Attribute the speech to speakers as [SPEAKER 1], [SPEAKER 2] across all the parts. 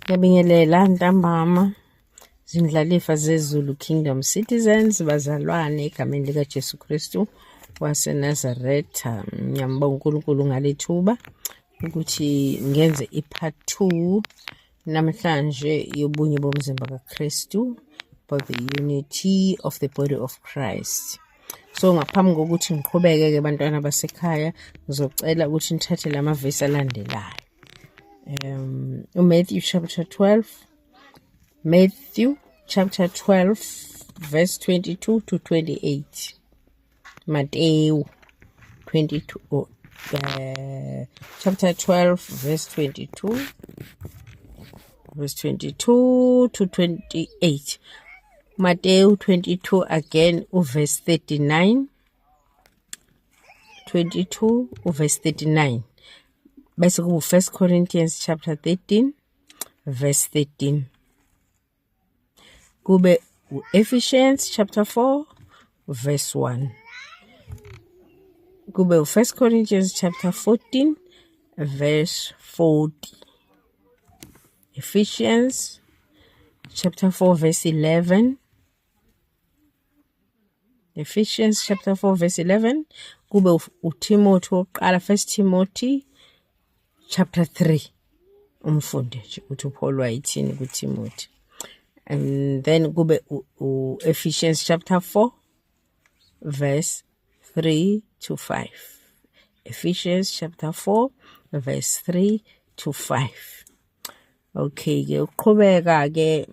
[SPEAKER 1] Ngiyabingelela ntambama zindlalifa zezulu Kingdom Citizens bazalwane egameni lika Jesu Kristu waseNazaretha. Ngiyambonga uNkulunkulu ngalethuba ukuthi ngenze i-part 2 namhlanje yobunye bomzimba kaKristu, about the unity of the body of Christ. So ngaphambi kokuthi ngiqhubeke-ke bantwana basekhaya, ngizocela ukuthi nithathe lamavesi alandelayo. Matthew chapter 12, Matthew chapter 12 verse 22 to 28. Matthew 22 chapter 12 verse 22 to 28. Matthew 22 again verse 39, 22 verse 39. Bese ku 1 Corinthians chapter 13 verse 13. Kube Ephesians chapter 4 verse 1. Kube 1 Corinthians chapter 14 verse 40. Ephesians chapter 4 verse 11. Ephesians chapter 4 verse 11. Kube uTimothy oqala 1 Timothy chapter 3. Umfunde nje ukuthi uPaul wayithini kuTimothy. And then kube Ephesians chapter 4 verse 3 to 5. Ephesians chapter 4 verse 3 to 5. Okay ke uqhubeka ke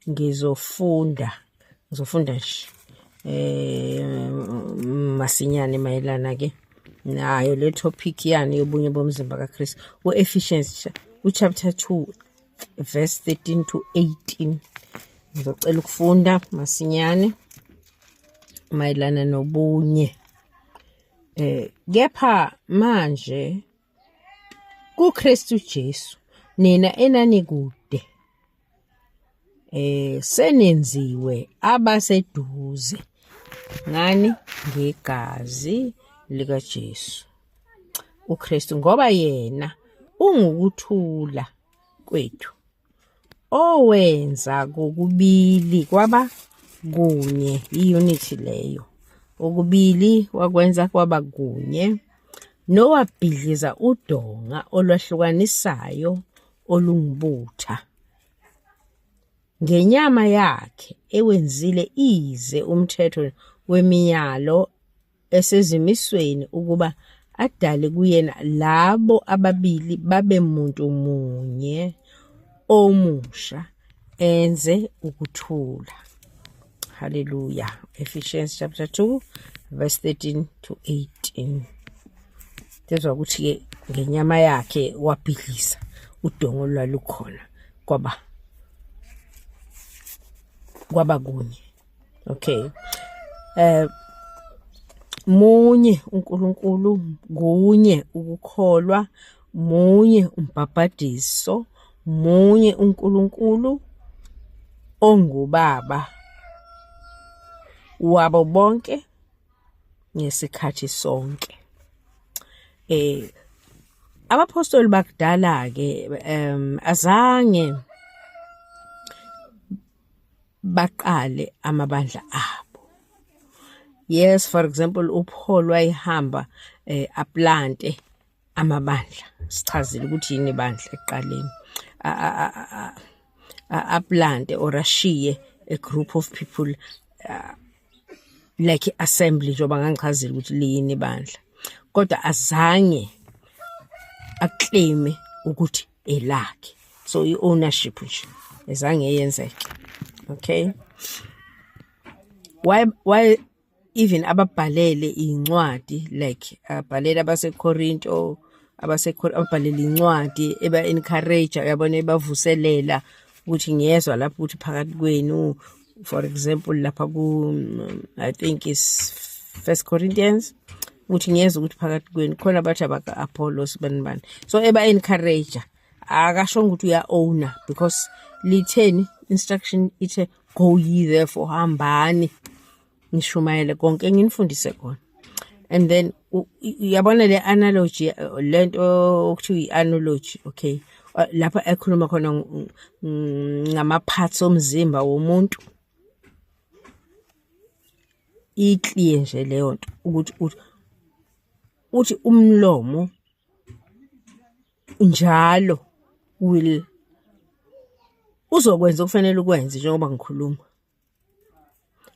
[SPEAKER 1] ngizofunda nje masinyane mayelana ke nayo le topic yani yobunye bomzimba kaKristu. Ephesians chapter 2 verse 13 to 18. Ngizocela ukufunda masinyane mayelana nobunye. Kepha manje kuKristu Jesu nina enani kude senenziwe abaseduze ngani ngegazi lika Jesu uKristu, ngoba yena ungukuthula kwethu owenza kokubili kwaba kunye, i-unity leyo, okubili wakwenza kwaba kunye, nowabhidliza udonga olwahlukanisayo olungibutha ngenyama yakhe ewenzile ize umthetho wemiyalo esezimisweni ukuba adale kuyena labo ababili babe muntu munye omusha enze ukuthula. Hallelujah. Ephesians chapter 2 verse 13 to 18. Tezwa ukuthi ke ngenyama yakhe wabhidliza udongo olwalukhona kwaba kunye. Okay. Munye uNkulunkulu, kunye ukukholwa, munye umbhapadiso, munye uNkulunkulu ongubaba wabo bonke ngesikhathi sonke. Abapostoli bakudala ke azange baqale amabandla abo. Yes, for example, uPaul wayehamba aplante amabandla. Sichazile ukuthi yini ibandla eqaleni. Aplante or ashiye a group of people like assembly njengoba ngangichazile ukuthi liyini ibandla. Kodwa azange aclaim ukuthi elakhe. So i-ownership nje azange yenzeke. Okay. Why even ababhalele incwadi like abhalele abaseKorinto ababhalele incwadi eba encourage uyabona ebavuselela ukuthi ngiyezwa lapho ukuthi phakathi kwenu, for example lapha ku I think is 1 Corinthians ukuthi ngiyezwa ukuthi phakathi kwenu khona bathi abaka Apollos banibani. So eba encourage akasho ukuthi uya owner because litheni instruction ithe go ye therefore hambani nishumayele konke nginifundise khona. And then uyabona le analogy lento okuthiwa i-analogy, okay, lapha ekhuluma khona ngama-parts omzimba womuntu, iclear nje leyo nto ukuthi umlomo njalo uzokwenza okufanele ukwenze njengoba ngikhuluma.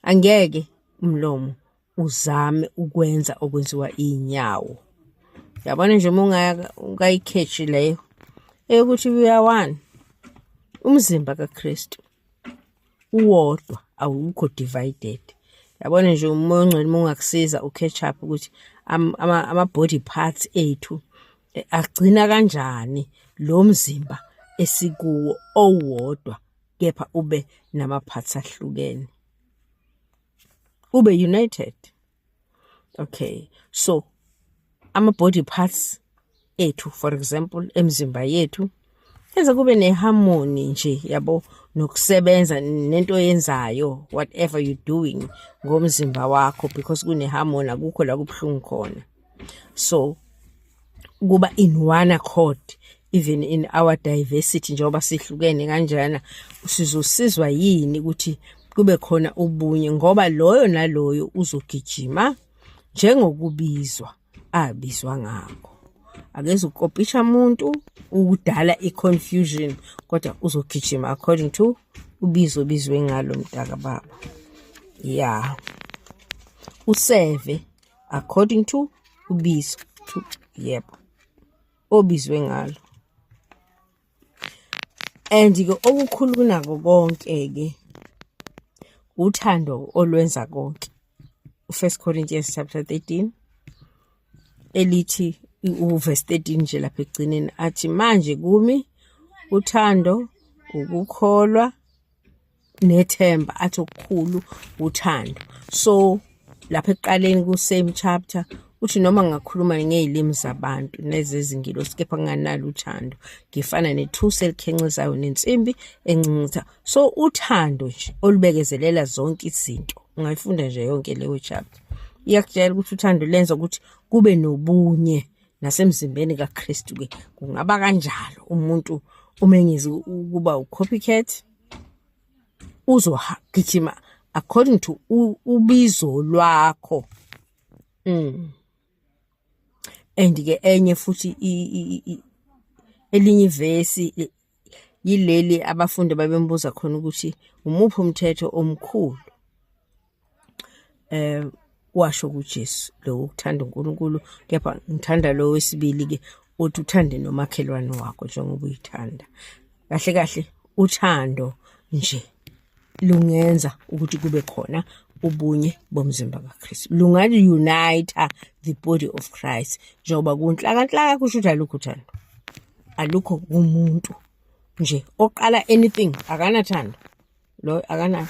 [SPEAKER 1] Angeke umlomo uzame ukwenza okwenziwa inyawo. Yabona nje uma ungayikheshi leyo ukuthi we are one. Umzimba kaKristu uwodwa, awukho divided. Yabona nje umoya ongcwele ungakusiza uketch up ukuthi ama body parts ethu agcina kanjani lo mzimba esikuwo owodwa, kepha ube nama parts ahlukene, ube united. Okay, so ama body parts ethu, for example emzimba yethu, enza kube neharmony nje, yabo, nokusebenza nento yenzayo, whatever you doing ngomzimba wakho, because kuneharmony, akukho la kubhlungu khona. So kuba in one accord, even in our diversity, njengoba sihlukene kanjana, sizosizwa yini ukuthi kube khona ubunye, ngoba loyo naloyo uzogijima njengokubizwa abizwa ngakho. Akeze ukopisha umuntu ukudala i-confusion, kodwa uzogijima according to ubizo bizwe ngalo mntaka baba. Yeah, useve according to ubizo to, yebo, obizwe ngalo. And ke okukhulu kunako konke ke uthando olwenza konke. 1 Corinthians chapter 13 elithi uverse 13 nje lapha egcineni athi, manje kumi uthando, ukukholwa, nethemba, athi okukhulu uthando. So lapha ekuqaleni ku same chapter uthi noma ngakhuluma ngezilimi zabantu nezezingilosi kepha nganalo uthando, ngifana nethusi elikhencezayo nensimbi encinca. So uthando nje olubekezelela zonke izinto, ungayifunda nje yonke leyo chapter. Iyakutshela ukuthi uthando lenza ukuthi kube nobunye nasemzimbeni kaKristu. Ke kungaba kanjalo umuntu umengezi ukuba u-copycat, uzogijima according to ubizo lwakho. And ke enye futhi elinye ivesi yileli abafundi babembuza khona ukuthi umuphi umthetho omkhulu. Washo kuJesu lo ukuthanda uNkulunkulu, kepha ngithanda lo wesibili ke uthi uthande nomakhelwane wakho njengoba uyithanda. Kahle kahle uthando nje lungenza ukuthi kube khona ubunye bomzimba kaKristu, lungali unite the body of Christ. Njengoba kunhlaka kusho ukuthi alukho uthando, alukho kumuntu nje oqala anything akanathando, lo akana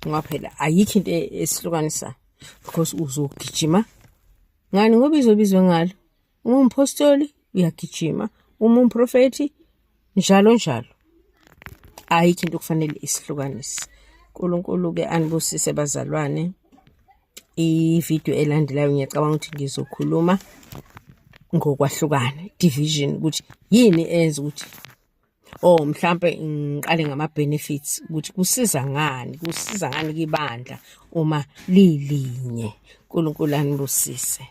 [SPEAKER 1] ngaphela, ayikho into esihlukanisa, because uzogijima ngani ngoba izobizwe ngalo. Uma umpostoli uyagijima, uma umprofeti njalo njalo, ayikho into kufanele isihlukanise. uNkulunkulu ke anibusise bazalwane. Ivideo elandelayo ngiyacabanga ukuthi ngizokhuluma ngokwahlukana, division, ukuthi yini enza ukuthi mhlambe ngiqale ngama benefits, ukuthi kusiza ngani kibandla uma lilinye. uNkulunkulu anibusise.